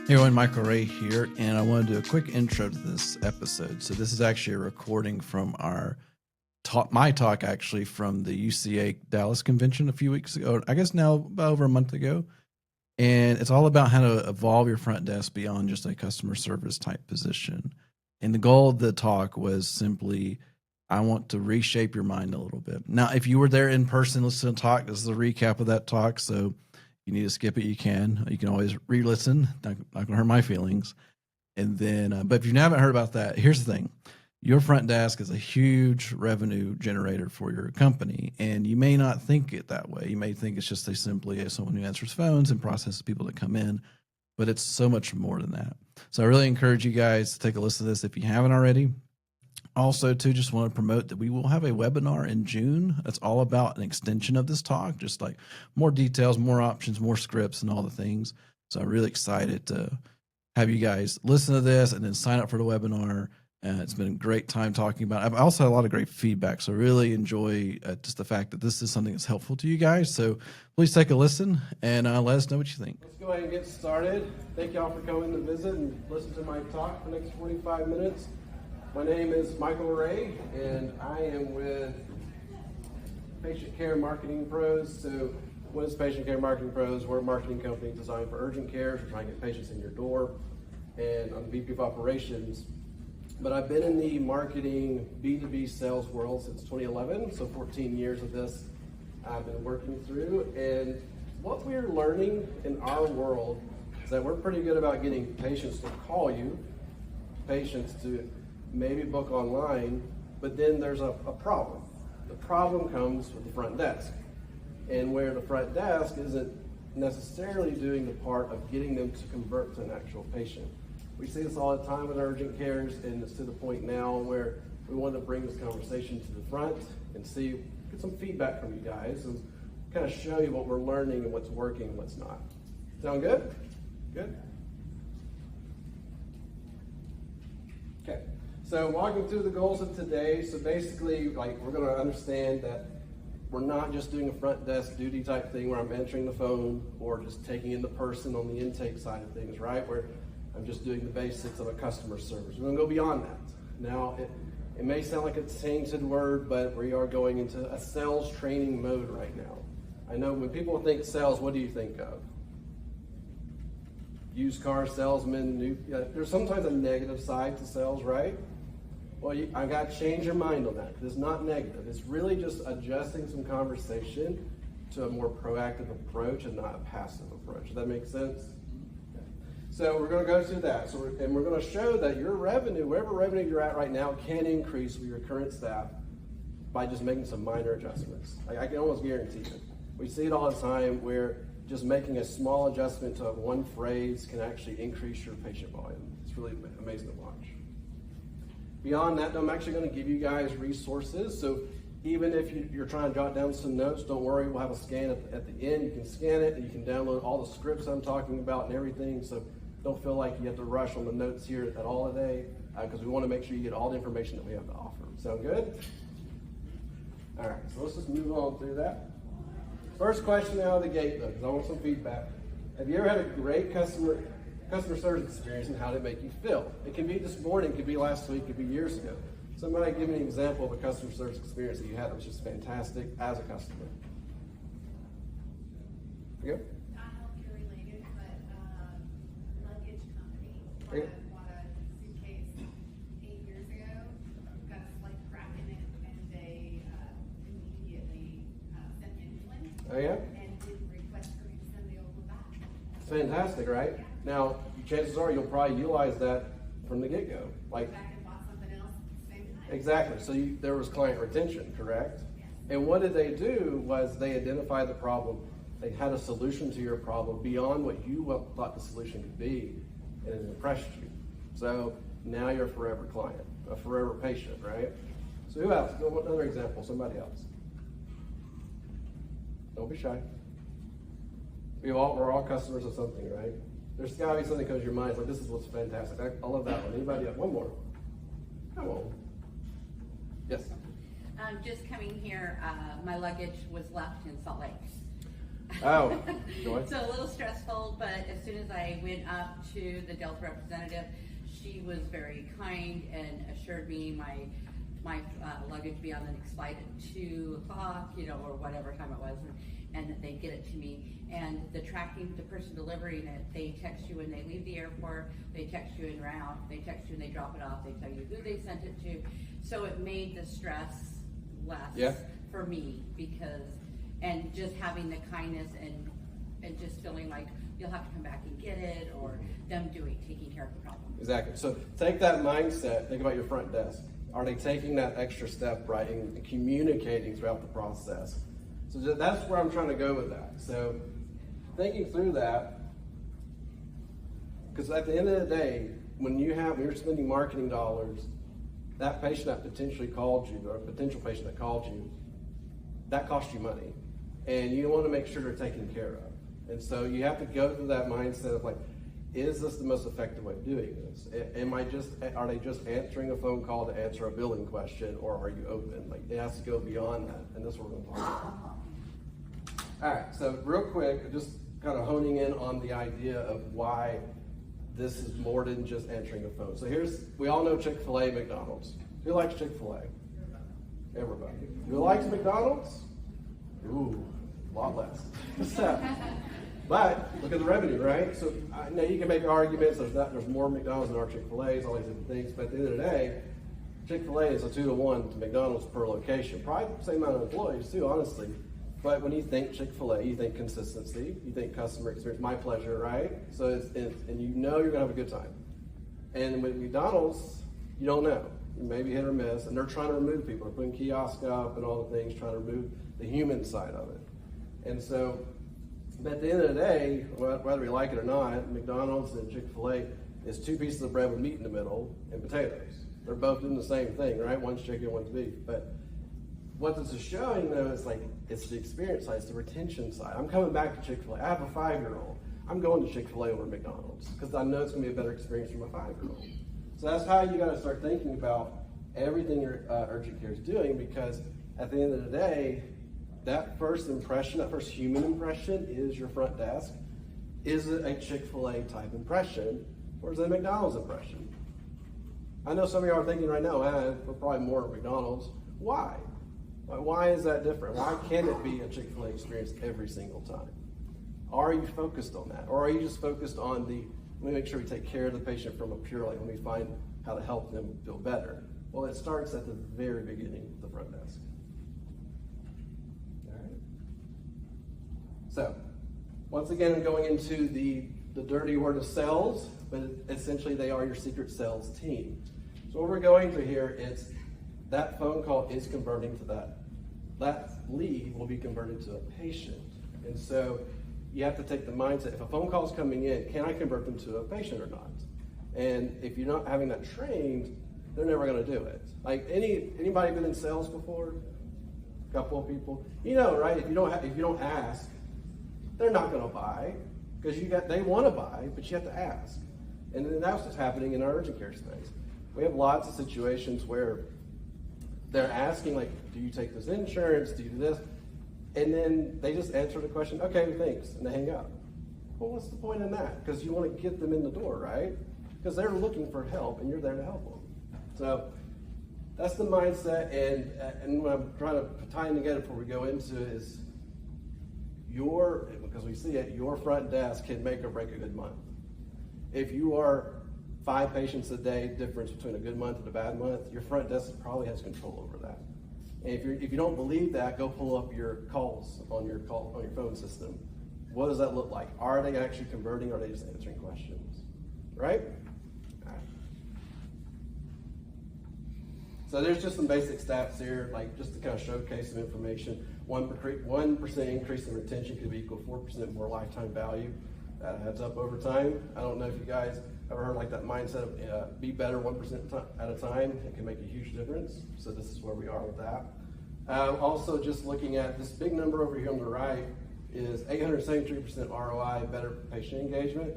Hey everyone, Michael Ray here, and I want to do a quick intro to this episode. So this is actually a recording from my talk actually from the UCA Dallas convention a few weeks ago, I guess now about over a month ago. And it's all about how to evolve your front desk beyond just a customer service type position. And the goal of the talk was simply, I want to reshape your mind a little bit. Now, if you were there in person, listen to the talk, this is a recap of that talk. So you need to skip it, you can. You can always re-listen. Not gonna hurt my feelings. And then, but if you haven't heard about that, here's the thing: your front desk is a huge revenue generator for your company, and you may not think it that way. You may think it's just simply someone who answers phones and processes people that come in, but it's so much more than that. So I really encourage you guys to take a listen to this if you haven't already. Also, too, just want to promote that we will have a webinar in June. That's all about an extension of this talk, just like more details, more options, more scripts, and all the things. So I'm really excited to have you guys listen to this and then sign up for the webinar. It's been a great time talking about it. I've also had a lot of great feedback, so really enjoy just the fact that this is something that's helpful to you guys. So please take a listen and let us know what you think. Let's go ahead and get started. Thank y'all for coming to visit and listen to my talk for the next 45 minutes. My name is Michael Ray, and I am with Patient Care Marketing Pros. So what is Patient Care Marketing Pros? We're a marketing company designed for urgent care. We're trying to get patients in your door, and I'm VP of Operations. But I've been in the marketing B2B sales world since 2011, so 14 years of this I've been working through. And what we're learning in our world is that we're pretty good about getting patients to call you, patients to maybe book online, but then there's a problem. The problem comes with the front desk, and where the front desk isn't necessarily doing the part of getting them to convert to an actual patient. We see this all the time with urgent cares, and it's to the point now where we want to bring this conversation to the front and get some feedback from you guys and kind of show you what we're learning and what's working and what's not. Sound good? Good? Okay. So walking through the goals of today, so basically we're going to understand that we're not just doing a front desk duty type thing where I'm answering the phone or just taking in the person on the intake side of things, right? Where I'm just doing the basics of a customer service. We're going to go beyond that. Now, it may sound like a tainted word, but we are going into a sales training mode right now. I know when people think sales, what do you think of? Used car salesman, there's sometimes a negative side to sales, right? Well, I got to change your mind on that. It's not negative. It's really just adjusting some conversation to a more proactive approach and not a passive approach. Does that make sense? Okay. So we're going to go through that. And we're going to show that your revenue, whatever revenue you're at right now, can increase with your current staff by just making some minor adjustments. I can almost guarantee it. We see it all the time where just making a small adjustment to one phrase can actually increase your patient volume. It's really amazing to watch. Beyond that, I'm actually going to give you guys resources. So even if you're trying to jot down some notes, don't worry, we'll have a scan at the end. You can scan it and you can download all the scripts I'm talking about and everything. So don't feel like you have to rush on the notes here at all today because we want to make sure you get all the information that we have to offer. Sound good? All right, so let's just move on through that. First question out of the gate, though, because I want some feedback. Have you ever had a great customer service experience, and how did it make you feel? It can be this morning, it could be last week, it could be years ago. Somebody give me an example of a customer service experience that you had that was just fantastic as a customer. Okay. Not healthcare related, but luggage company. Bought a suitcase 8 years ago, got a slight crack in it, and they immediately sent me an ambulance. Oh yeah? And did request for me to send the over back. It's fantastic, right? Yeah. Now, chances are you'll probably utilize that from the get-go. Back and bought something else at the same time. Exactly. So there was client retention, correct? Yes. And what did they do was they identified the problem. They had a solution to your problem beyond what you thought the solution could be, and it impressed you. So now you're a forever client, a forever patient, right? So who else? Go with another example, somebody else. Don't be shy. We're all customers of something, right? There's got to be something that comes to your mind like, this is what's fantastic. I love that one. Anybody else? One more. Come on. Yes. Just coming here, my luggage was left in Salt Lake. Oh, Joy? So a little stressful, but as soon as I went up to the Delta representative, she was very kind and assured me my luggage be on the next flight at 2 o'clock, or whatever time it was, and that they'd get it to me. And the tracking, the person delivering it, they text you when they leave the airport, they text you en route, they text you when they drop it off, they tell you who they sent it to. So it made the stress less for me, and just having the kindness and just feeling like you'll have to come back and get it, or them taking care of the problem. Exactly. So take that mindset, think about your front desk. Are they taking that extra step, right, and communicating throughout the process? So that's where I'm trying to go with that. So thinking through that, because at the end of the day, when you're spending marketing dollars, that patient that potentially called you, or a potential patient that called you, that costs you money. And you want to make sure they're taken care of. And so you have to go through that mindset of like, is this the most effective way of doing this? Are they just answering a phone call to answer a billing question, or are you open? Like, it has to go beyond that, and that's what we're going to talk about. All right, so real quick, just kind of honing in on the idea of why this is more than just answering a phone. So we all know Chick-fil-A, McDonald's. Who likes Chick-fil-A? Everybody. Who likes McDonald's? Ooh, a lot less. But look at the revenue, right? So now you can make arguments. There's more McDonald's than our Chick-fil-A's, all these different things. But at the end of the day, Chick-fil-A is a 2-to-1 to McDonald's per location. Probably the same amount of employees too, honestly. But when you think Chick-fil-A, you think consistency, you think customer experience, my pleasure, right? So and you know you're gonna have a good time. And with McDonald's, you don't know. Maybe hit or miss, and they're trying to remove people. They're putting kiosks up and all the things, trying to remove the human side of it. And so, but at the end of the day, whether we like it or not, McDonald's and Chick-fil-A is 2 pieces of bread with meat in the middle and potatoes. They're both doing the same thing, right? One's chicken, one's beef. But what this is showing, though, is like, it's the experience side, it's the retention side. I'm coming back to Chick-fil-A. I have a 5-year-old. I'm going to Chick-fil-A over McDonald's because I know it's going to be a better experience for my 5-year-old. So that's how you got to start thinking about everything your urgent care is doing, because at the end of the day, that first impression, that first human impression is your front desk. Is it a Chick-fil-A type impression, or is it a McDonald's impression? I know some of you are thinking right now, we're probably more at McDonald's. Why? Why is that different? Why can't it be a Chick-fil-A experience every single time? Are you focused on that? Or are you just focused on let me make sure we take care of the patient from a pure, let me find how to help them feel better? Well, it starts at the very beginning of the front desk. All right. So, once again, I'm going into the dirty word of sales, but essentially they are your secret sales team. So what we're going through here is that phone call is converting to that lead will be converted to a patient. And so you have to take the mindset, if a phone call is coming in, can I convert them to a patient or not? And if you're not having that trained, they're never going to do it. Like anybody been in sales before? A couple of people, right? If you don't ask, they're not going to buy because they want to buy, but you have to ask. And then that's what's happening in our urgent care space. We have lots of situations where they're asking, like, do you take this insurance? Do you do this? And then they just answer the question, okay, thanks, and they hang up. Well, what's the point in that? Because you want to get them in the door, right? Because they're looking for help, and you're there to help them. So that's the mindset, and what I'm trying to tie in together before we go into it is because we see it, your front desk can make or break a good month. If you are 5 patients a day difference between a good month and a bad month, your front desk probably has control over that. And if you don't believe that, go pull up your calls on your phone system. What does that look like? Are they actually converting, or are they just answering questions? Right? All right. So there's just some basic stats here, like just to kind of showcase some information. 1% increase in retention could equal 4% more lifetime value. That adds up over time. I don't know if you guys ever heard like that mindset of be better 1% at a time. It can make a huge difference. So this is where we are with that. Also, just looking at this big number over here on the right is 873% ROI, better patient engagement.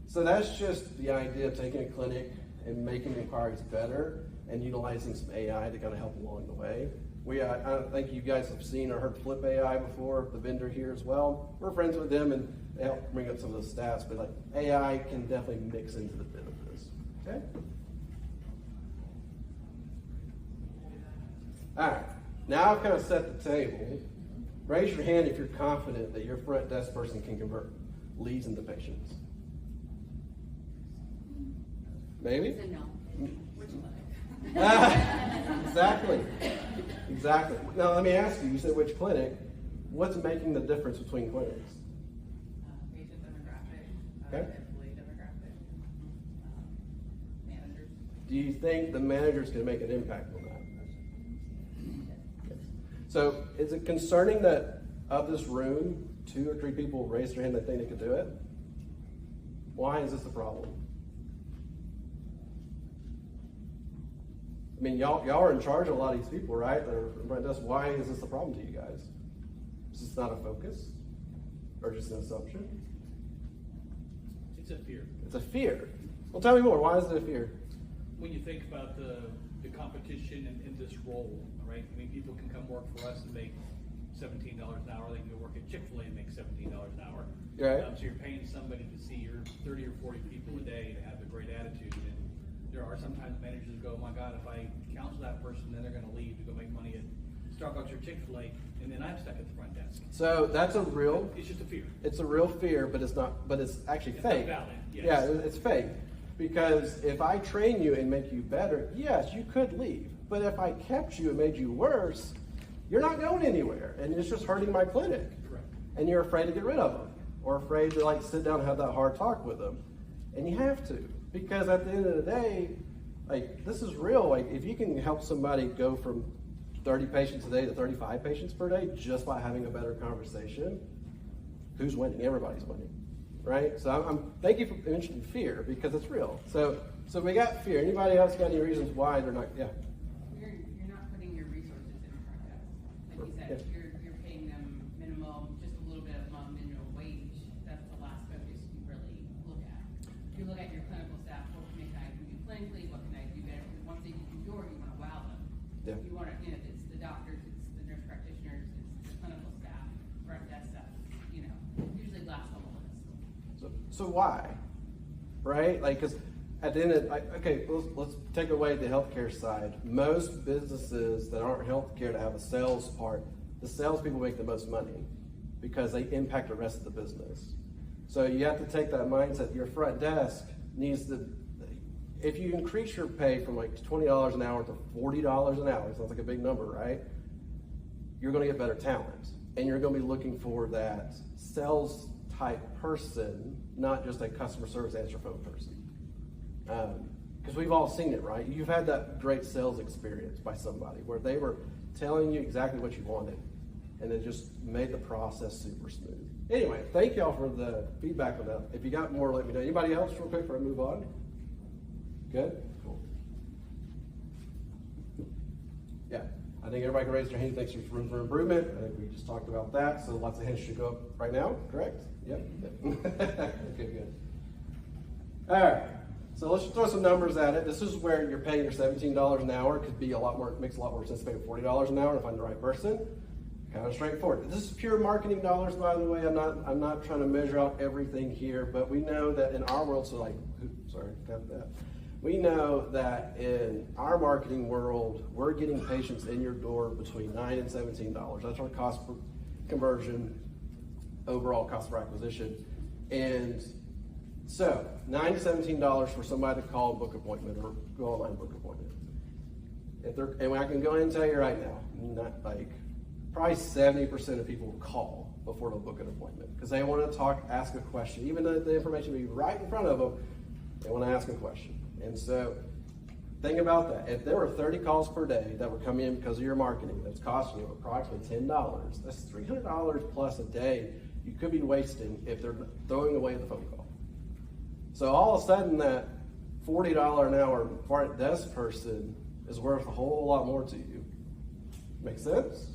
So that's just the idea of taking a clinic and making inquiries better and utilizing some AI to kind of help along the way. I don't think you guys have seen or heard Flip AI before, the vendor here as well. We're friends with them and they help bring up some of those stats, but like AI can definitely mix into the bit of this. Okay? All right, now I've kind of set the table. Raise your hand if you're confident that your front desk person can convert leads into patients. Maybe? It's a no. Which clinic? Exactly. Exactly. Now let me ask you, you said which clinic. What's making the difference between clinics? Patient demographic, Okay. employee demographic, managers. Do you think the manager's going to make an impact on that? Okay. So is it concerning that of this room, 2 or 3 people raised their hand that think they could do it? Why is this a problem? I mean, y'all are in charge of a lot of these people, right? That are in front of us. Why is this a problem to you guys? Is this not a focus? Or just an assumption? It's a fear. It's a fear. Well, tell me more. Why is it a fear? When you think about the competition in this role, right? I mean, people can come work for us and make $17 an hour. They can go work at Chick-fil-A and make $17 an hour. Right. So you're paying somebody to see your 30 or 40 people a day to have a great attitude. And there are sometimes managers who go, oh my God, if I counsel that person, then they're going to leave to go make money at Starbucks or Chick-fil-A, and then I'm stuck at the front desk. So that's a real. It's just a fear. It's a real fear, but it's not. But it's actually It's fake. not valid, yes. Yeah, it's fake. Because if I train you and make you better, yes, you could leave. But if I kept you and made you worse, you're not going anywhere, and it's just hurting my clinic. Correct. And you're afraid to get rid of them, or afraid to like sit down and have that hard talk with them, and you have to, because at the end of the day, like this is real. Like if you can help somebody go from 30 patients a day to 35 patients per day just by having a better conversation, who's winning? Everybody's winning, right? So I'm thank you for mentioning fear because it's real. So we got fear. Anybody else got any reasons why they're not? Yeah. You're not putting your resources in front desk. Like you said, you're paying them minimum, just a little bit above minimum wage. That's the last focus you really look at. You look at your clinical staff, what can I do clinically, what can I do better? Because once they get through the door, you want to wow them. Yeah. You want to, it's the doctors, it's the nurse practitioners, it's the clinical staff, front desk staff, usually last on the list. So why? Right? Like, because at the end of, okay, let's take away the healthcare side. Most businesses that aren't healthcare that have a sales part, the salespeople make the most money because they impact the rest of the business. So you have to take that mindset. Your front desk needs to, if you increase your pay from like $20 an hour to $40 an hour, sounds like a big number, right? You're going to get better talent, and you're going to be looking for that sales type person, not just a customer service answer phone person. Because we've all seen it, right? You've had that great sales experience by somebody where they were telling you exactly what you wanted, and it just made the process super smooth. Anyway, thank y'all for the feedback on that. If you got more, let me know. Anybody else real quick before I move on? Good? Cool. Yeah, I think everybody can raise their hand, thinks there's room for improvement. I think we just talked about that, so lots of hands should go up right now, correct? Yep. Okay, good. All right, so let's throw some numbers at it. This is where you're paying your $17 an hour. Could be a lot more, makes a lot more sense to pay $40 an hour to find the right person. Kind of straightforward. This is pure marketing dollars, by the way. I'm not trying to measure out everything here, but we know that in our world, got that. We know that in our marketing world, we're getting patients in your door between $9 and $17. That's our cost per conversion, overall cost per acquisition. And so $9 to $17 for somebody to call and book appointment or go online and book appointment. And I can go ahead and tell you right now, probably 70% of people will call before they'll book an appointment because they want to talk, ask a question. Even though the information will be right in front of them, they want to ask a question. And so think about that. If there were 30 calls per day that were coming in because of your marketing that's costing you approximately $10, that's $300 plus a day you could be wasting if they're throwing away the phone call. So all of a sudden that $40 an hour front desk person is worth a whole lot more to you. Make sense?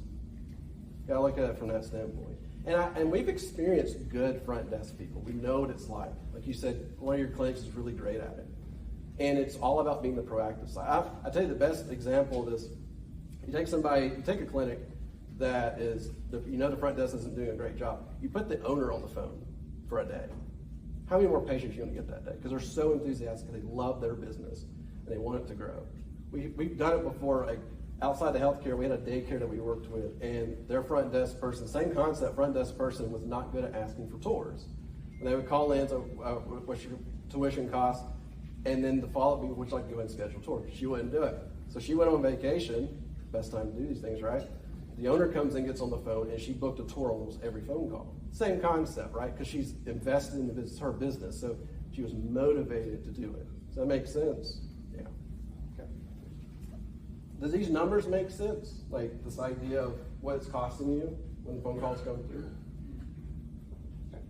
Gotta look at it from that standpoint. And we've experienced good front desk people. We know what it's like. Like you said, one of your clinics is really great at it. And it's all about being the proactive side. I tell you the best example of this You take a clinic that is, the front desk isn't doing a great job. You put the owner on the phone for a day. How many more patients are you going to get that day? Because they're so enthusiastic, they love their business, and they want it to grow. We've done it before, like outside the healthcare, we had a daycare that we worked with, and their front desk person, same concept, front desk person was not good at asking for tours. And they would call in, so what's your tuition cost? And then the follow-up, would you like to go and schedule a tour? She wouldn't do it. So she went on vacation, best time to do these things, right? The owner comes and gets on the phone, and she booked a tour on almost every phone call. Same concept, right? Because she's invested in her business, so she was motivated to do it. Does that make sense? Yeah. Okay. Does these numbers make sense? Like this idea of what it's costing you when the phone calls come through? Okay.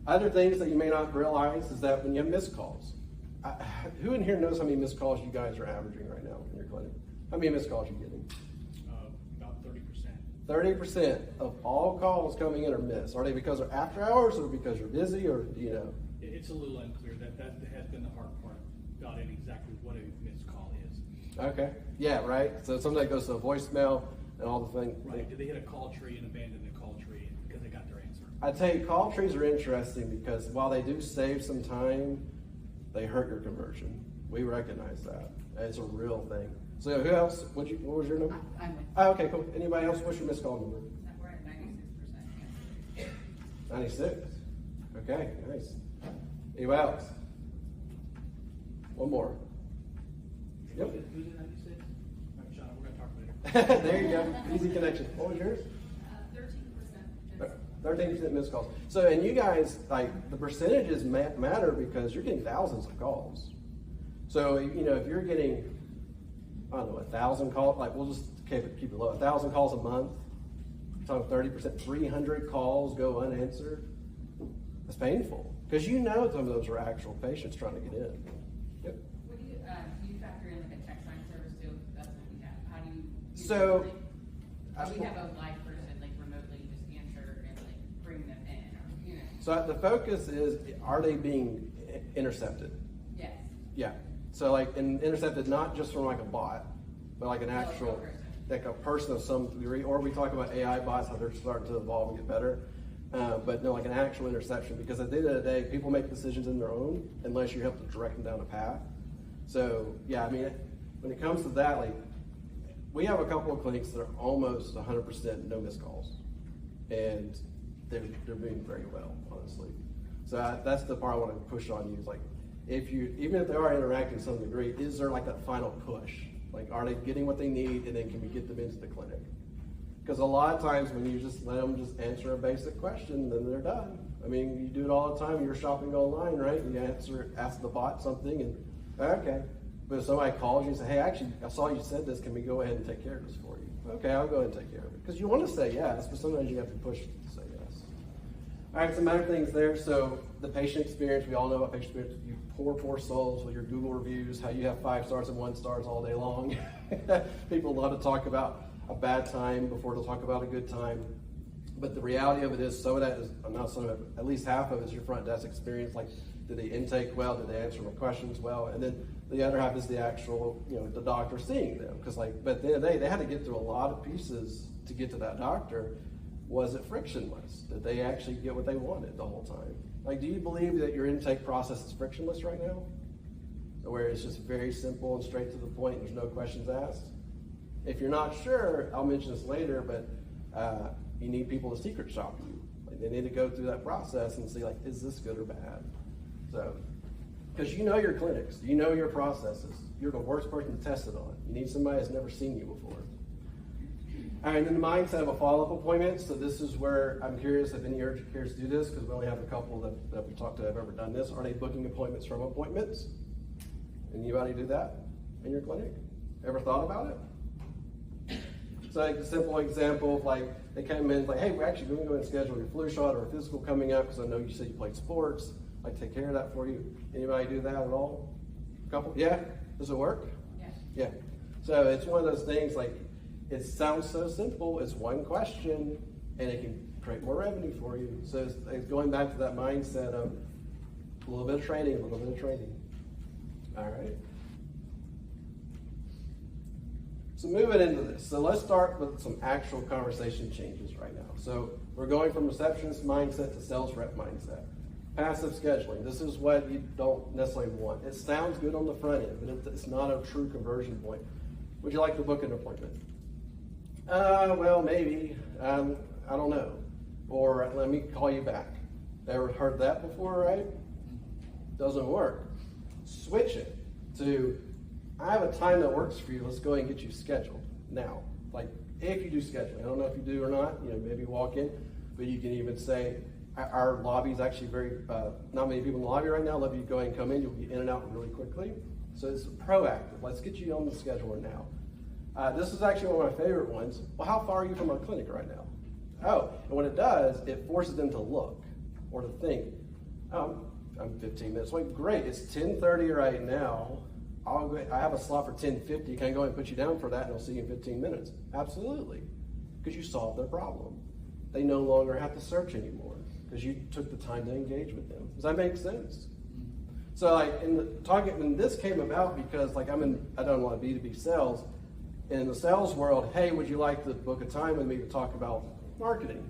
Other things that you may not realize is that when you have missed calls, who in here knows how many missed calls you guys are averaging right now in your clinic? How many missed calls are you getting? About 30%. 30% of all calls coming in are missed. Are they because they're after hours or because you're busy, or do you know? It's a little unclear. That has been the hard part, got in exactly what a missed call is. Okay. Yeah, right. So something that goes to a voicemail and all the things. Right. Did they hit a call tree and abandon the call tree because they got their answer? I tell you, call trees are interesting because while they do save some time, they hurt your conversion. We recognize that. It's a real thing. So who else? What was your number? I'm with Oh, okay, cool. Anybody else? What's your missed call number? We're at 96%. 96. Okay, nice. Anybody else? One more. Yep. Who's in 96? All right, Sean, we're going to talk later. There you go. Easy connection. What was yours? 13%. 13% missed calls. So, and you guys, like, the percentages matter because you're getting thousands of calls. So, if you're getting, I don't know, 1,000 calls, like, we'll just keep it low, 1,000 calls a month, talking 30%, 300 calls go unanswered. That's painful because some of those are actual patients trying to get in. Yep. What do you factor in like a text line service too? That's what we have. How do you? So, we have a live person like remotely just answer and like bring them in, or So the focus is, are they being intercepted? Yes. Yeah. So and intercepted not just from like a bot, but like an actual, person. like a person of some degree, or we talk about AI bots, how they're starting to evolve and get better. But no, like an actual interception, because at the end of the day, people make decisions in their own unless you help to direct them down a path. So yeah, I mean, when it comes to that, like we have a couple of clinics that are almost 100% no missed calls, and they're doing very well, honestly. So that's the part I want to push on you is like, even if they are interacting to some degree, is there like that final push? Like, are they getting what they need, and then can we get them into the clinic? Because a lot of times when you just let them just answer a basic question, then they're done. I mean, you do it all the time. You're shopping online, right? You ask the bot something, and okay. But if somebody calls you and say, hey, actually, I saw you said this. Can we go ahead and take care of this for you? Okay, I'll go ahead and take care of it. Because you want to say yes, but sometimes you have to push to say yes. All right, some other things there. So the patient experience, we all know about patient experience. You poor souls with your Google reviews, how you have 5 stars and 1 stars all day long. People love to talk about a bad time before they'll talk about a good time. But the reality of it is, some of that is, not some of it, at least half of it is your front desk experience. Like, did they intake well? Did they answer my questions well? And then the other half is the actual, the doctor seeing them. Because but at the end of the day, they had to get through a lot of pieces to get to that doctor. Was it frictionless? Did they actually get what they wanted the whole time? Like, do you believe that your intake process is frictionless right now? Where it's just very simple and straight to the point and there's no questions asked? If you're not sure, I'll mention this later, but you need people to secret shop you. Like, they need to go through that process and see, like, is this good or bad? So, because you know your clinics, you know your processes. You're the worst person to test it on. You need somebody that's never seen you before. All right, and then the mindset of a follow-up appointment. So this is where I'm curious if any urgent cares do this, because we only have a couple that we talked to have ever done this. Are they booking appointments from appointments? Anybody do that in your clinic? Ever thought about it? So like a simple example of like, they come in like, hey, we're actually going to go and schedule your flu shot or a physical coming up because I know you said you played sports. I take care of that for you. Anybody do that at all? A couple? Yeah? Does it work? Yes. Yeah. So it's one of those things like, it sounds so simple. It's one question and it can create more revenue for you. So it's going back to that mindset of a little bit of training, a little bit of training. All right. So moving into this, so let's start with some actual conversation changes right now. So we're going from receptionist mindset to sales rep mindset. Passive scheduling, this is what you don't necessarily want. It sounds good on the front end, but it's not a true conversion point. Would you like to book an appointment? Well, maybe, I don't know. Or let me call you back. Ever heard that before, right? Doesn't work. Switch it to, I have a time that works for you. Let's go ahead and get you scheduled now. Like if you do scheduling, I don't know if you do or not. Maybe walk in, but you can even say, our lobby is actually very, not many people in the lobby right now. Let you go ahead and come in. You'll be in and out really quickly. So it's proactive. Let's get you on the scheduler now. This is actually one of my favorite ones. Well, how far are you from our clinic right now? Oh, and what it does, it forces them to look or to think. I'm 15 minutes away. Great, it's 10:30 right now. I have a slot for 10:50. Can I go ahead and put you down for that and I'll see you in 15 minutes? Absolutely, because you solved their problem. They no longer have to search anymore because you took the time to engage with them. Does that make sense? So like when this came about, because like I done a lot of B2B sales. In the sales world, hey, would you like to book a time with me to talk about marketing?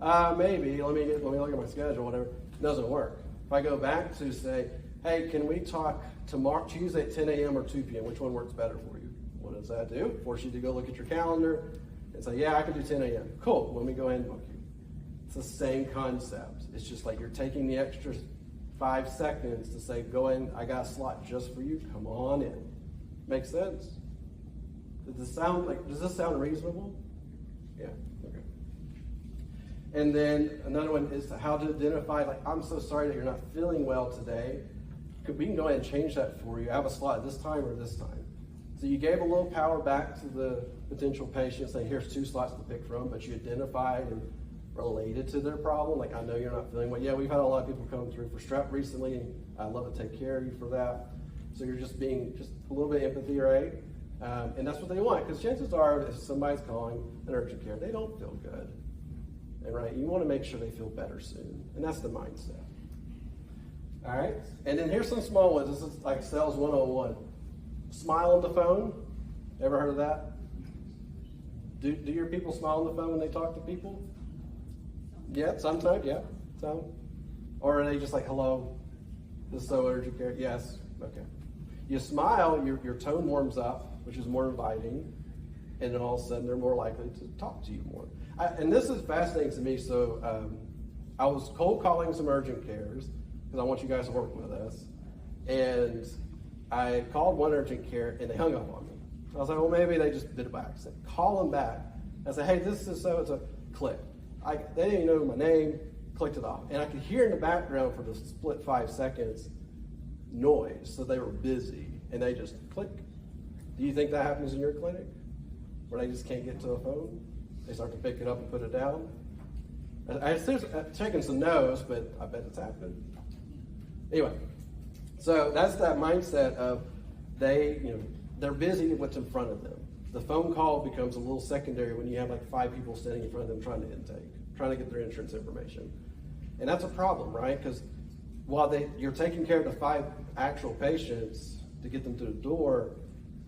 Maybe, let me look at my schedule, whatever. It doesn't work. If I go back to say, hey, can we talk tomorrow, Tuesday at 10 a.m. or 2 p.m., which one works better for you? What does that do? Force you to go look at your calendar and say, yeah, I can do 10 a.m. Cool, let me go ahead and book you. It's the same concept. It's just like you're taking the extra 5 seconds to say, go in, I got a slot just for you, come on in. Make sense? Does this sound reasonable? Yeah, okay. And then another one is how to identify, like, I'm so sorry that you're not feeling well today. We can go ahead and change that for you. I have a slot at this time or this time. So you gave a little power back to the potential patient, saying here's 2 slots to pick from, but you identified and related to their problem. Like, I know you're not feeling well. Yeah, we've had a lot of people come through for strep recently, and I'd love to take care of you for that. So you're just being a little bit of empathy, right? And that's what they want, because chances are if somebody's calling an urgent care, they don't feel good. And right, you want to make sure they feel better soon. And that's the mindset. All right? And then here's some small ones. This is like sales 101. Smile on the phone. Ever heard of that? Do your people smile on the phone when they talk to people? Yeah, sometimes, yeah. Some. Or are they just like, hello, this is so urgent care? Yes. Okay. You smile, your tone warms up, which is more inviting, and then all of a sudden they're more likely to talk to you more. And this is fascinating to me. So I was cold calling some urgent cares because I want you guys to work with us. And I called one urgent care and they hung up on me. I was like, well, maybe they just did it by accident. Call them back. I said, hey, this is so-and-so. Click. They didn't even know my name. Clicked it off. And I could hear in the background for the split 5 seconds noise. So they were busy and they just click. Do you think that happens in your clinic? Where they just can't get to a phone? They start to pick it up and put it down? I'm taking some no's, but I bet it's happened. Anyway, so that's that mindset of they're busy with what's in front of them. The phone call becomes a little secondary when you have like 5 people standing in front of them trying to intake, trying to get their insurance information. And that's a problem, right? Because while you're taking care of the 5 actual patients to get them through the door,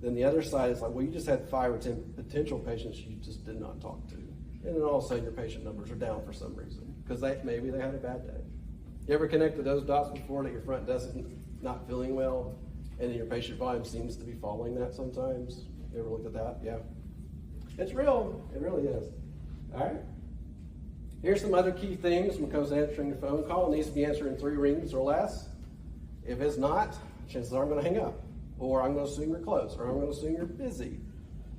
then the other side is like, well, you just had 5 or 10 potential patients you just did not talk to. And then all of a sudden your patient numbers are down for some reason because maybe they had a bad day. You ever connected those dots before that your front desk is not feeling well and then your patient volume seems to be following that sometimes? You ever looked at that? Yeah. It's real. It really is. All right. Here's some other key things when it comes to answering your phone call. It needs to be answered in 3 rings or less. If it's not, chances are I'm going to hang up. Or I'm going to assume you're close. Or I'm going to assume you're busy.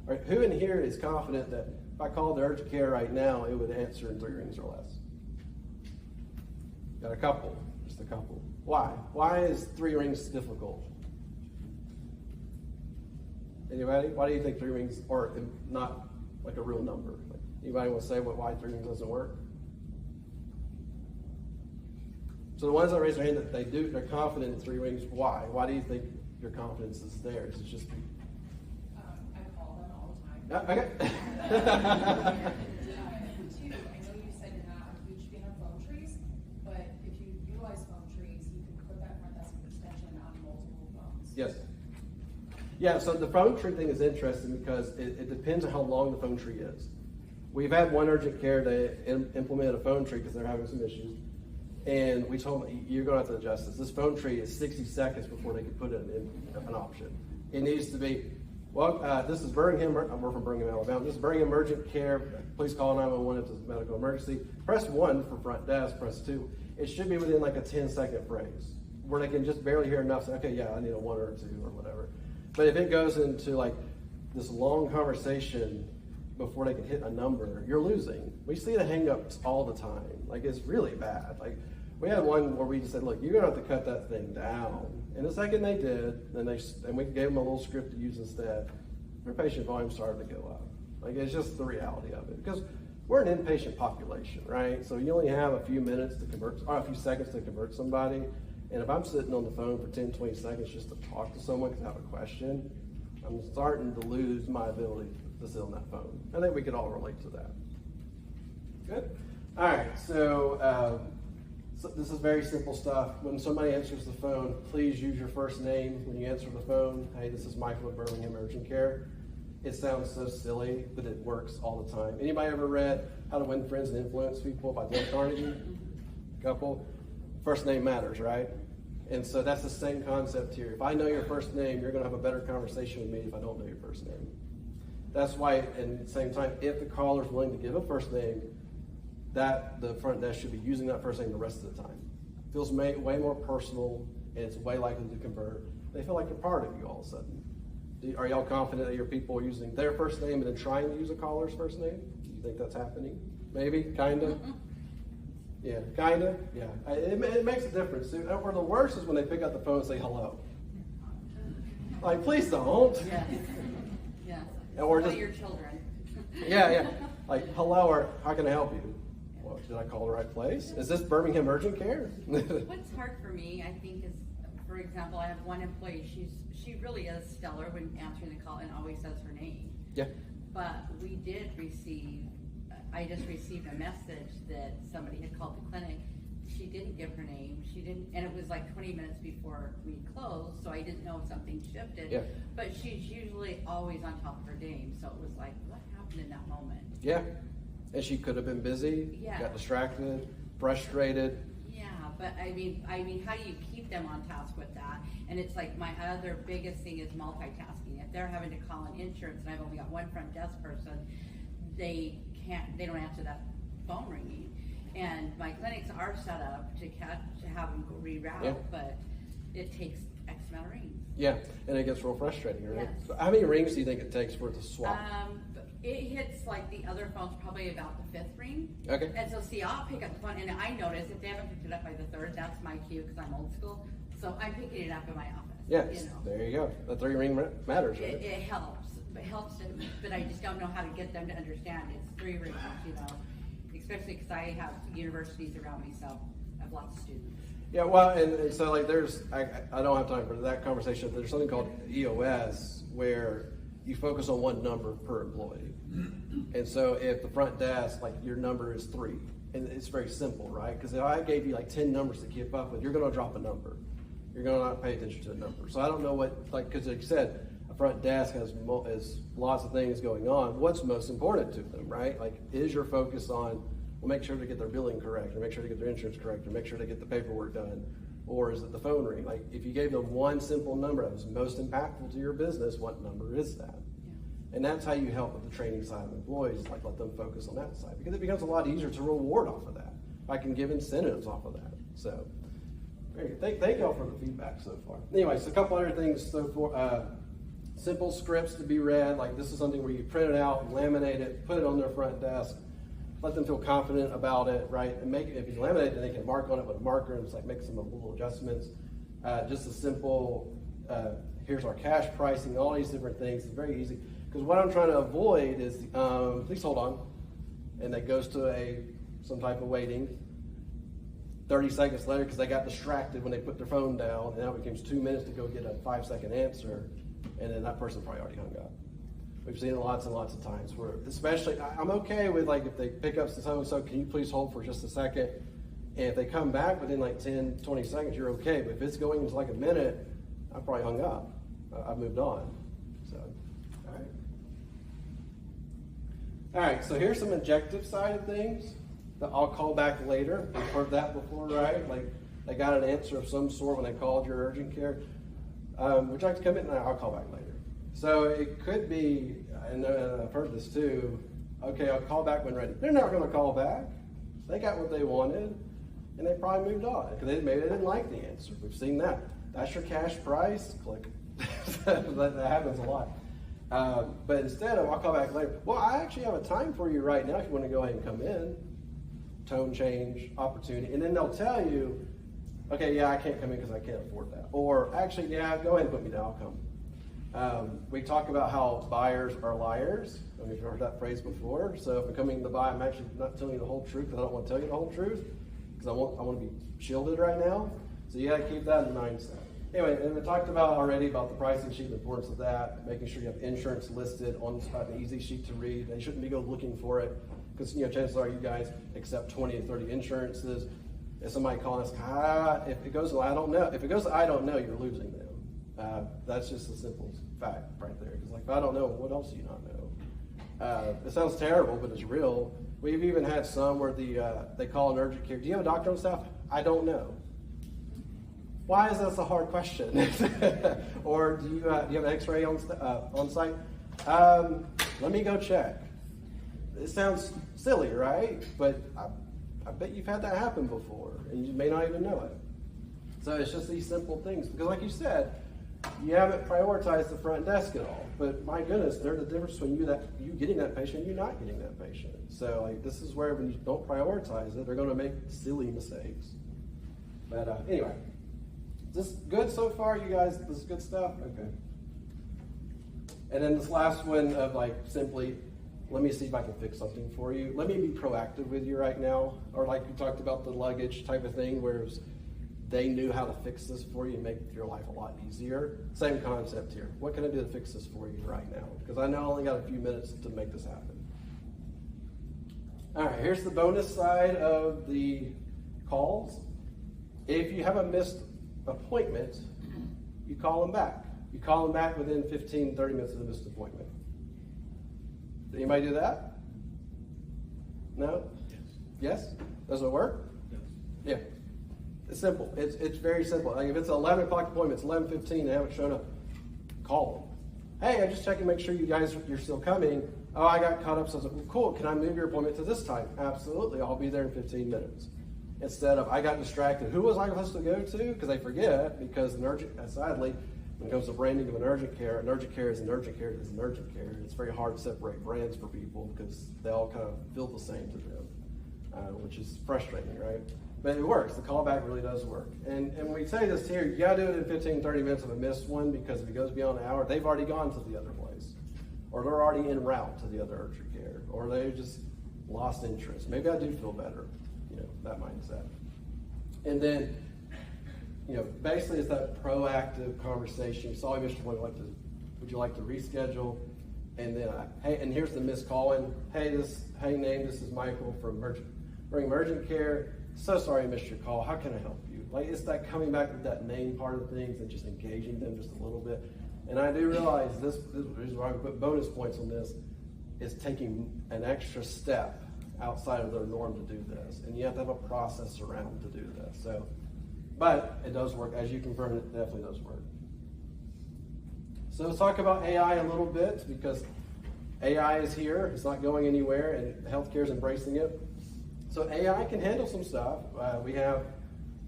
All right. Who in here is confident that if I called the urgent care right now, it would answer in 3 rings or less? Got a couple. Just a couple. Why? Why is 3 rings difficult? Anybody? Why do you think 3 rings are not like a real number? Anybody want to say why 3 rings doesn't work? So the ones that raise their hand that they're confident in 3 rings, why? Why do you think your confidence is there? Is it just I call them all the time. okay. Two, I know you said you're not a huge fan of phone trees, but if you utilize phone trees, you can put that front desk extension on multiple phones. Yes. Yeah, so the phone tree thing is interesting because it depends on how long the phone tree is. We've had one urgent care that implemented a phone tree because they're having some issues. And we told them, you're going to have to adjust this. This phone tree is 60 seconds before they can put in an option. It needs to be, well, this is Birmingham, we're from Birmingham, Alabama. This is Birmingham Urgent Care. Please call 911 if it's a medical emergency. Press 1 for front desk, press 2. It should be within like a 10-second phrase where they can just barely hear enough, say, okay, yeah, I need a 1 or a 2 or whatever. But if it goes into like this long conversation before they can hit a number, you're losing. We see the hang-ups all the time. Like, it's really bad. Like, we had one where we just said, look, you're gonna have to cut that thing down. And the second they did, and we gave them a little script to use instead, their patient volume started to go up. Like, it's just the reality of it. Because we're an inpatient population, right? So you only have a few minutes to convert, or a few seconds to convert somebody. And if I'm sitting on the phone for 10, 20 seconds just to talk to someone because I have a question, I'm starting to lose my ability to sit on that phone. I think we could all relate to that. Good? All right, so this is very simple stuff. When somebody answers the phone, please use your first name when you answer the phone. Hey, this is Michael at Birmingham Urgent Care. It sounds so silly, but it works all the time. Anybody ever read How to Win Friends and Influence People by Dale Carnegie? Couple. First name matters, right? And so that's the same concept here. If I know your first name, you're going to have a better conversation with me if I don't know your first name. That's why, and at the same time, if the caller's willing to give a first name, that the front desk should be using that first name the rest of the time. It feels way more personal, and it's way likely to convert. They feel like they're part of you all of a sudden. Are y'all confident that your people are using their first name and then trying to use a caller's first name? Do you think that's happening? Maybe? Kinda? Yeah, kinda? Yeah. It makes a difference. Or the worst is when they pick up the phone and say hello. Like, please don't. Yes. Yes. Or Tell just your children. Yeah. Like, hello, or how can I help you? Well, did I call the right place? Is this Birmingham Urgent Care? What's hard for me, I think, is, for example, I have one employee, she really is stellar when answering the call and always says her name. Yeah. But I just received a message that somebody had called the clinic. She didn't give her name. And it was like 20 minutes before we closed, so I didn't know if something shifted. Yeah. But she's usually always on top of her game, so it was like, what happened in that moment? Yeah. And she could have been busy, Yeah. got distracted, frustrated. Yeah, but I mean, how do you keep them on task with that? And it's like my other biggest thing is multitasking. If they're having to call an insurance and I've only got one front desk person, they don't answer that phone ringing. And my clinics are set up to have them reroute, Yeah. but it takes X amount of rings. Yeah, and it gets real frustrating, right? Yes. So how many rings do you think it takes for it to swap? It hits like the other phones probably about the 5th ring. Okay. And so see, I'll pick up the phone and I notice if they haven't picked it up by the 3rd, that's my cue because I'm old school. So I'm picking it up in my office. Yes, You know. there you go. The 3 ring matters, right? It helps. It helps, but I just don't know how to get them to understand it's 3 rings, you know, especially because I have universities around me, so I have lots of students. Yeah, well, and so like I don't have time for that conversation, but there's something called EOS where you focus on one number per employee. And so if the front desk, like your number is 3, and it's very simple, right? Because if I gave you like 10 numbers to keep up with, you're going to drop a number. You're going to not pay attention to the number. So I don't know what, like, because like you said, a front desk has lots of things going on. What's most important to them, right? Like, is your focus on, well, make sure to get their billing correct, or make sure to get their insurance correct, or make sure to get the paperwork done, or is it the phone ring? Like, if you gave them one simple number that was most impactful to your business, what number is that? Yeah. And that's how you help with the training side of employees, like let them focus on that side, because it becomes a lot easier to reward off of that. I can give incentives off of that. So, very good. Thank y'all for the feedback so far. Anyways, a couple other things so far. Simple scripts to be read, like this is something where you print it out, laminate it, put it on their front desk, let them feel confident about it, right? And make it, if you laminate it, they can mark on it with a marker and just like make some little adjustments. Just a simple, here's our cash pricing, all these different things. It's very easy. Because what I'm trying to avoid is, please hold on. And that goes to some type of waiting. 30 seconds later, because they got distracted when they put their phone down, and now it becomes 2 minutes to go get a 5-second answer, and then that person probably already hung up. We've seen it lots and lots of times where, especially, I'm okay with like if they pick up so-and-so, can you please hold for just a second? And if they come back within like 10, 20 seconds, you're okay. But if it's going into like a minute, I probably hung up. I've moved on. All right, so here's some objective side of things that I'll call back later. You've heard that before, right? Like they got an answer of some sort when they called your urgent care. Would you like to come in? I'll call back later. So it could be, and I've heard this too, okay, I'll call back when ready. They're not going to call back. They got what they wanted, and they probably moved on because maybe they didn't like the answer. We've seen that. That's your cash price. Click. that happens a lot. But instead of, I'll call back later. Well, I actually have a time for you right now if you want to go ahead and come in. Tone change, opportunity. And then they'll tell you, okay, yeah, I can't come in because I can't afford that. Or actually, yeah, go ahead and put me down, I'll come. We talk about how buyers are liars. I mean, you've heard that phrase before. So if I'm coming to buy, I'm actually not telling you the whole truth because I don't want to tell you the whole truth because I want to be shielded right now. So you got to keep that in mindset. Anyway, and we talked about already about the pricing sheet, the importance of that, making sure you have insurance listed on an easy sheet to read. They shouldn't be go looking for it because chances are you guys accept 20 or 30 insurances. If somebody calls us, if it goes to I don't know, if it goes to I don't know, you're losing them. That's just a simple fact right there. Because like if I don't know, what else do you not know? It sounds terrible, but it's real. We've even had some where they call an urgent care. Do you have a doctor on staff? I don't know. Why is that a hard question? Or do you have an X-ray on site? Let me go check. It sounds silly, right? But I bet you've had that happen before, and you may not even know it. So it's just these simple things. Because like you said, you haven't prioritized the front desk at all. But my goodness, there's a difference between you getting that patient and you not getting that patient. So like this is where when you don't prioritize it, they're going to make silly mistakes. But anyway. Is this good so far, you guys? This is good stuff? Okay. And then this last one of like simply, let me see if I can fix something for you. Let me be proactive with you right now. Or like we talked about the luggage type of thing, where they knew how to fix this for you and make your life a lot easier. Same concept here. What can I do to fix this for you right now? Because I know I only got a few minutes to make this happen. All right, here's the bonus side of the calls. If you have a missed appointment, you call them back. You call them back within 15, 30 minutes of the missed appointment. Did anybody do that? No? Yes. Yes? Does it work? Yes. Yeah. It's simple. It's very simple. Like if it's an 11 o'clock appointment, it's 11:15, they haven't shown up, call them. Hey, I'm just checking, make sure you're still coming. Oh, I got caught up, so I was like, well, cool, can I move your appointment to this time? Absolutely, I'll be there in 15 minutes. Instead of, I got distracted. Who was I supposed to go to? Because they forget, because sadly, when it comes to branding of an urgent care is an urgent care is an urgent care. It's very hard to separate brands for people because they all kind of feel the same to them, which is frustrating, right? But it works. The callback really does work. And when we say this here, you got to do it in 15, 30 minutes of a missed one because if it goes beyond an hour, they've already gone to the other place. Or they're already en route to the other urgent care. Or they just lost interest. Maybe I do feel better. That mindset. And then, basically it's that proactive conversation. You saw Mr. Would you like to reschedule? And then, hey, and here's the missed call in. Hey, this is Michael from Emergent Care. So sorry I missed your call. How can I help you? Like, it's that coming back with that name part of things and just engaging them just a little bit. And I do realize this is why I put bonus points on this, is taking an extra step outside of their norm to do this. And you have to have a process around to do this. So, but it does work. As you confirmed, it definitely does work. So let's talk about AI a little bit because AI is here. It's not going anywhere and healthcare is embracing it. So AI can handle some stuff. We have,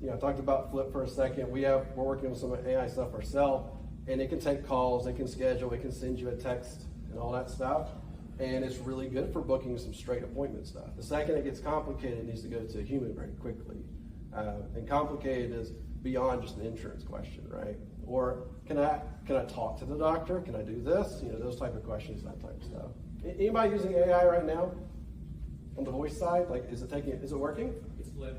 I talked about Flip for a second. We're working with some AI stuff ourselves, and it can take calls, it can schedule, it can send you a text and all that stuff. And it's really good for booking some straight appointment stuff. The second it gets complicated, it needs to go to a human very quickly. And complicated is beyond just an insurance question, right? Or can I talk to the doctor? Can I do this? Those type of questions, that type of stuff. Anybody using AI right now? On the voice side, like, is it working? It's Flip.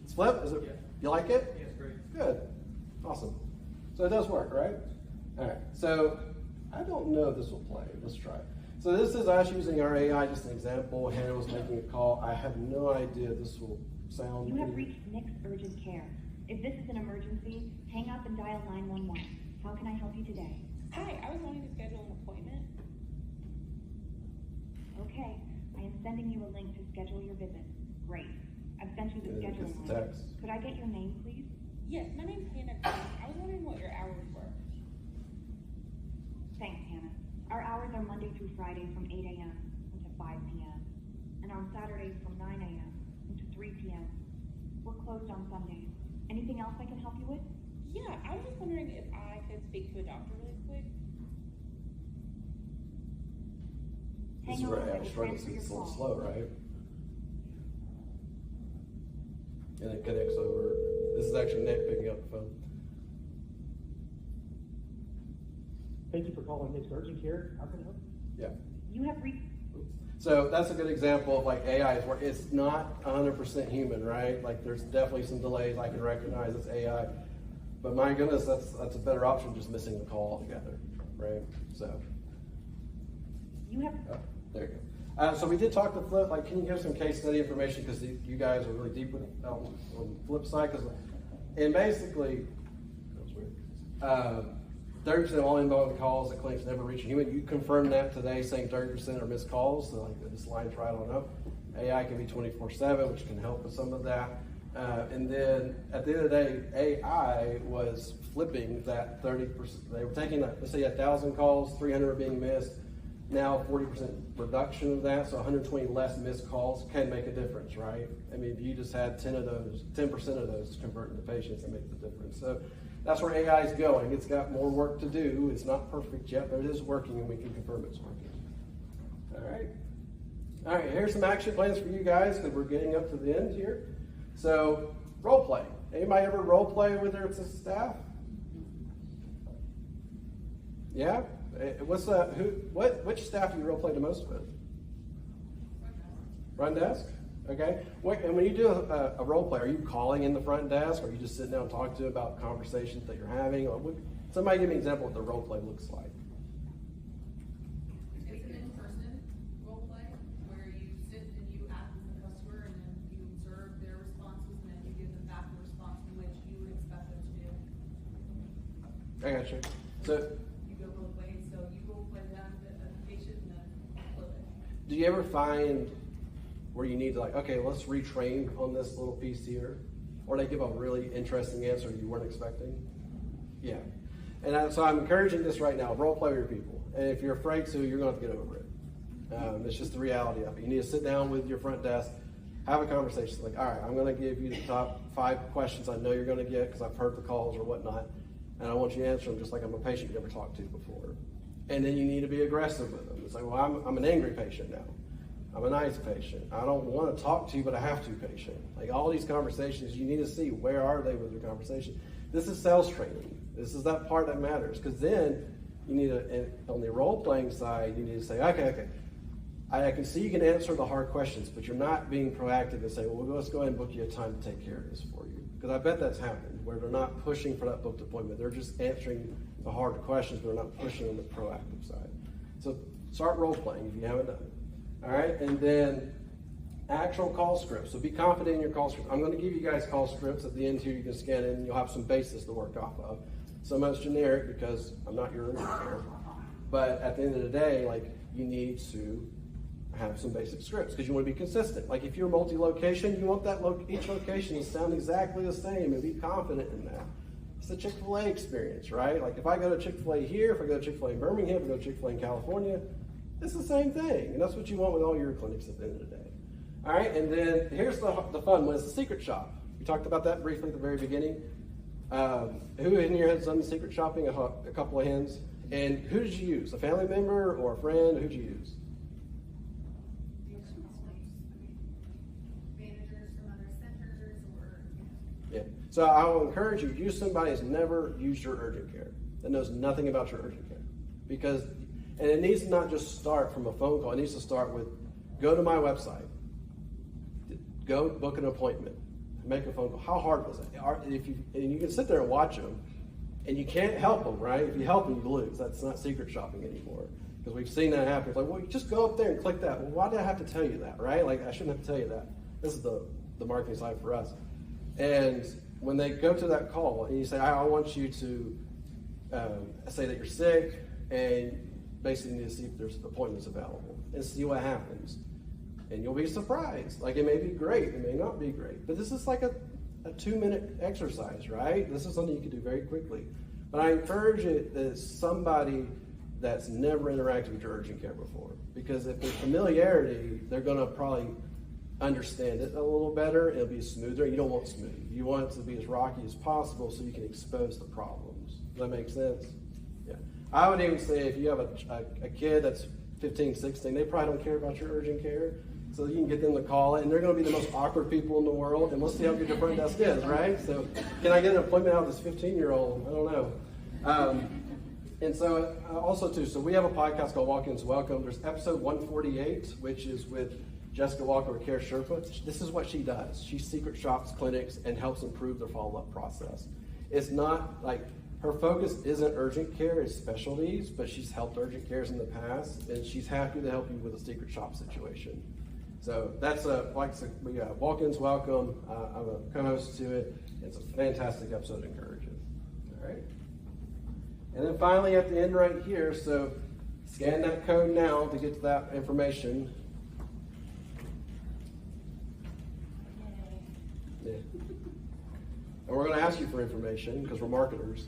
It's Flip? Is it? Yeah. You like it? Yeah, it's great. Good. Awesome. So it does work, right? All right. So I don't know if this will play. Let's try it. So this is us using our AI, just an example. Hannah was making a call. I have no idea this will sound. You have reached Nick's Urgent Care. If this is an emergency, hang up and dial 911. How can I help you today? Hi, I was wanting to schedule an appointment. Okay, I am sending you a link to schedule your visit. Great. I've sent you the Yeah, scheduling it's the link. text. Could I get your name, please? Yes, my name's Hannah Green. I was wondering what your hours were. Thanks, Hannah. Our hours are Monday through Friday from 8 a.m. to 5 p.m. and on Saturdays from 9 a.m. to 3 p.m. We're closed on Sundays. Anything else I can help you with? Yeah, I was just wondering if I could speak to a doctor really quick. This is Hang where on, I AI will struggles, transfer your it's a little call. slow, right? And it connects over. This is actually Nick picking up the phone. Thank you for calling Nick's Urgent Care. How can I help you? Yeah. You have reached. So that's a good example of like AI is where it's not 100% human, right? Like there's definitely some delays I can recognize as AI, but my goodness, that's a better option just missing the call altogether, right? So, You have. oh, there you go. So we did talk to Flip. Like, can you give some case study information because you guys are really deep with on the flip side? And basically, that was weird. 30% of all inbound calls that claims never reach a human. You confirmed that today, saying 30% are missed calls. So like this line's right on up. AI can be 24/7, which can help with some of that. And then at the end of the day, AI was flipping that 30%. They were taking, let's say, 1,000 calls, 300 are being missed. Now 40% reduction of that, so 120 less missed calls can make a difference, right? I mean, if you just had 10% of those convert into patients, it makes a difference. So that's where AI is going. It's got more work to do. It's not perfect yet, but it is working, and we can confirm it's working. All right. All right, here's some action plans for you guys because we're getting up to the end here. So, role play. Anybody ever role play with their staff? Yeah? Which staff do you role play the most with? Front desk? Okay. And when you do a role play, are you calling in the front desk, or are you just sitting down and talking to them about conversations that you're having? Or somebody give me an example of what the role play looks like. It's an in-person role play where you sit and you act as a customer and then you observe their responses and then you give them back the response in which you would expect them to do. I got you. So, You go both ways, so you role play them as a patient and then flip it. do you ever find where you need to okay, let's retrain on this little piece here? Or they give a really interesting answer you weren't expecting? Yeah. And so I'm encouraging this right now, role play with your people. And if you're afraid to, you're going to have to get over it. It's just the reality of it. You need to sit down with your front desk, have a conversation. Like, all right, I'm going to give you the top 5 questions I know you're going to get because I've heard the calls or whatnot. And I want you to answer them just like I'm a patient you never talked to before. And then you need to be aggressive with them. It's like, well, I'm an angry patient now. I'm a nice patient. I don't want to talk to you, but I have to patient. Like all these conversations, you need to see where are they with their conversation. This is sales training. This is that part that matters. Because then you need to, on the role playing side, you need to say, okay. I can see you can answer the hard questions, but you're not being proactive and say, well, let's go ahead and book you a time to take care of this for you. Because I bet that's happened, where they're not pushing for that booked appointment. They're just answering the hard questions, but they're not pushing on the proactive side. So start role playing if you haven't done it. All right, and then actual call scripts. So be confident in your call script. I'm going to give you guys call scripts at the end here. You can scan in, and you'll have some basis to work off of. Some of it's generic because I'm not your engineer. But at the end of the day, you need to have some basic scripts because you want to be consistent. Like if you're multi-location, you want that each location to sound exactly the same and be confident in that. It's the Chick-fil-A experience, right? Like if I go to Chick-fil-A here, if I go to Chick-fil-A in Birmingham, if I go to Chick-fil-A in California, it's the same thing. And that's what you want with all your clinics at the end of the day. All right, and then here's the fun one. It's the secret shop. We talked about that briefly at the very beginning. Who in here has done secret shopping? A couple of hands. And who did you use? A family member or a friend? Who'd you use? Managers from other centers or, Yeah. So I will encourage you, use somebody who's never used your urgent care, that knows nothing about your urgent care. And it needs to not just start from a phone call. It needs to start with, go to my website, go book an appointment, make a phone call. How hard was it? And you can sit there and watch them, and you can't help them, right? If you help them, you lose. That's not secret shopping anymore. Because we've seen that happen. It's like, well, you just go up there and click that. Well, why did I have to tell you that, right? Like, I shouldn't have to tell you that. This is the marketing side for us. And when they go to that call, and you say, I want you to say that you're sick, and basically need to see if there's appointments available and see what happens. And you'll be surprised. Like, it may be great, it may not be great. But this is like a 2-minute exercise, right? This is something you can do very quickly. But I encourage it that it's somebody that's never interacted with your urgent care before. Because if there's familiarity, they're gonna probably understand it a little better. It'll be smoother. You don't want smooth. You want it to be as rocky as possible so you can expose the problems. Does that make sense? Yeah. I would even say if you have a kid that's 15, 16, they probably don't care about your urgent care. So you can get them to call it, and they're going to be the most awkward people in the world, and we'll see how good your front desk is, right? So can I get an appointment out with this 15-year-old? I don't know. And so also too, so we have a podcast called Walk-Ins Welcome. There's episode 148, which is with Jessica Walker with Care Sherpa. This is what she does. She secret shops clinics and helps improve their follow-up process. It's not like, her focus isn't urgent care, it's specialties, but she's helped urgent cares in the past, and she's happy to help you with a secret shop situation. So that's like I said, we got Walk-Ins Welcome. I'm a co-host to it. It's a fantastic episode, encourage it. All right. And then finally at the end right here, so scan that code now to get to that information. Yeah. And we're going to ask you for information because we're marketers.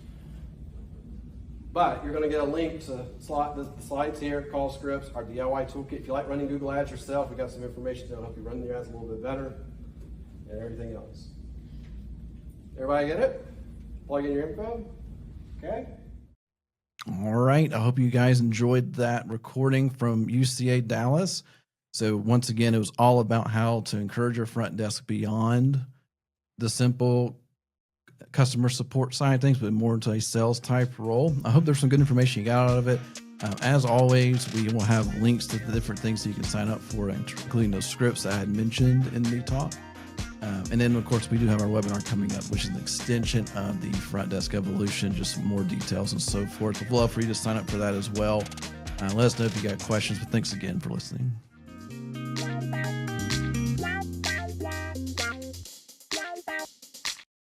But you're going to get a link to the slides here, call scripts, our DIY toolkit. If you like running Google Ads yourself, we got some information that'll help you run your ads a little bit better, and everything else. Everybody get it? Plug in your info. Okay. All right. I hope you guys enjoyed that recording from UCA Dallas. So once again, it was all about how to encourage your front desk beyond the simple customer support side of things, but more into a sales type role. I hope there's some good information you got out of it. As always, we will have links to the different things that you can sign up for, including those scripts that I had mentioned in the talk. And then, of course, we do have our webinar coming up, which is an extension of the front desk evolution, just more details and so forth. We'd love for you to sign up for that as well. Let us know if you got questions, but thanks again for listening.